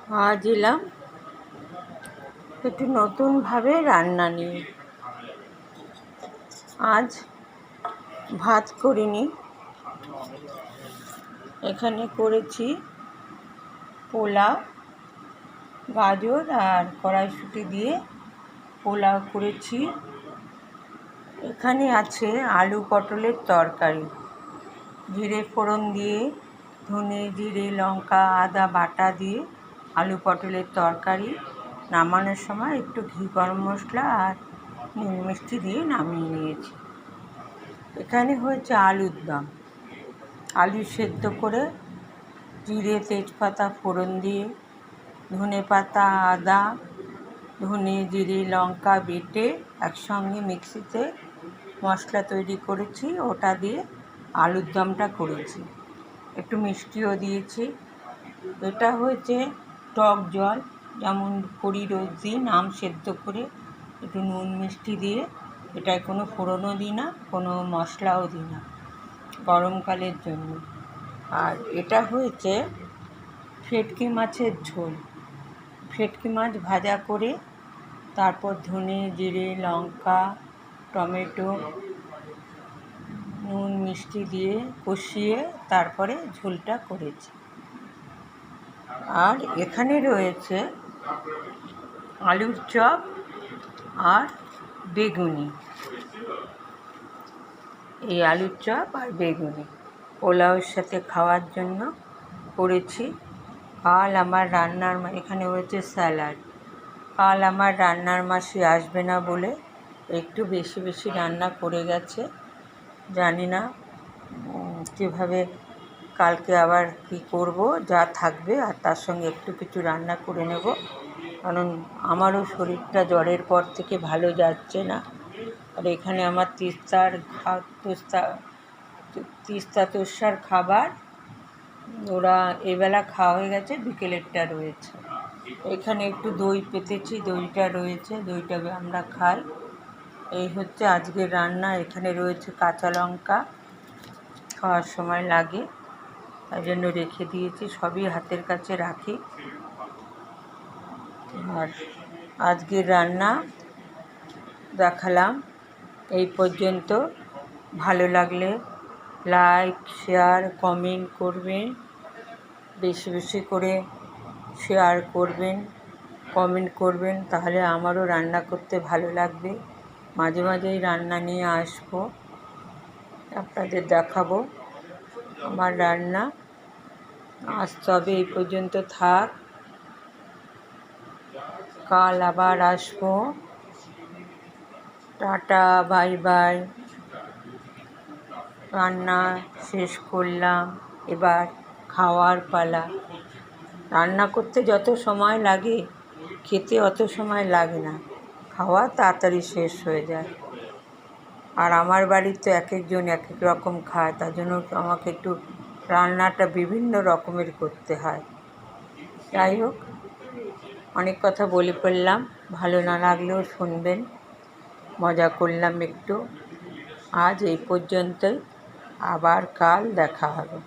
আজ এলাম একটু নতুনভাবে রান্না নিয়ে। আজ ভাত করিনি, এখানে করেছি পোলাও, গাজর আর কড়াইশুঁটি দিয়ে পোলাও করেছি। এখানে আছে আলু পটলের তরকারি, জিরে ফোড়ন দিয়ে, ধনে জিরে লঙ্কা আদা বাটা দিয়ে আলু পটলের তরকারি। নামানোর সময় একটু ঘি গরম মশলা আর নুন মিষ্টি দিয়ে নামিয়ে নিয়েছি। এখানে হয়েছে আলুর দম, আলু সেদ্ধ করে জিরে তেজপাতা ফোড়ন দিয়ে ধনে পাতা আদা ধনে জিরে লঙ্কা বেটে একসঙ্গে মিক্সিতে মশলা তৈরি করেছি, ওটা দিয়ে আলুর দমটা করেছি। একটু মিষ্টিও দিয়েছি। এটা হয়েছে টক জল, যেমন করি রোজ দিন, আম সেদ্ধ করে একটু নুন মিষ্টি দিয়ে। এটায় কোনো ফোড়নও দিই না, কোনো মশলাও দিই না, গরমকালের জন্য। আর এটা হয়েছে ভেটকি মাছের ঝোল। ভেটকি মাছ ভাজা করে তারপর ধনে জিরে লঙ্কা টমেটো নুন মিষ্টি দিয়ে কষিয়ে তারপরে ঝোলটা করেছি। আর এখানে রয়েছে আলুর চপ আর বেগুনি। এই আলুর চপ আর বেগুনি পোলাওয়ের সাথে খাওয়ার জন্য করেছি। কাল আমার রান্নার এখানে হয়েছে স্যালাড। কাল আমার রান্নার মাসি আসবে না বলে একটু বেশি বেশি রান্না করে গেছে। জানি না কীভাবে কালকে আবার কী করব, যা থাকবে আর তার সঙ্গে একটু কিছু রান্না করে নেব, কারণ আমারও শরীরটা জ্বরের পর থেকে ভালো যাচ্ছে না। আর এখানে আমার তিস্তা তোষার খাবার ওরা এবেলা খাওয়া হয়ে গেছে, বিকেলেরটা রয়েছে। এখানে একটু দই পেতেছি, দইটা রয়েছে, দইটা আমরা খাই। এই হচ্ছে আজকের রান্না। এখানে রয়েছে কাঁচা লঙ্কা, খাওয়ার সময় লাগে তাই জন্য রেখে দিয়েছি, সবই হাতের কাছে রাখি। আর আজকের রান্না দেখালাম, এই পর্যন্ত। ভালো লাগলে লাইক শেয়ার কমেন্ট করবেন, বেশি বেশি করে শেয়ার করবেন কমেন্ট করবেন, তাহলে আমারও রান্না করতে ভালো লাগবে। মাঝে মাঝেই রান্না নিয়ে আসবো, আপনাদের দেখাবো আমার রান্না। আজ তবে এই পর্যন্ত থাক, কাল আবার আসবো। Tata, bye bye. রান্না শেষ করলাম, এবার খাওয়ার পালা। রান্না করতে যত সময় লাগে খেতে অত সময় লাগে না, খাওয়া তাড়াতাড়ি শেষ হয়ে যায়। আর আমার বাড়িতে এক একজন এক এক রকম খায়, তার জন্য আমাকে একটু রান্নাটা বিভিন্ন রকমের করতে হয়। যাই হোক, অনেক কথা বলে ফেললাম, ভালো না লাগলেও শুনবেন, মজা করলাম একটু। আজ এই পর্যন্তই, আবার কাল দেখা হবে।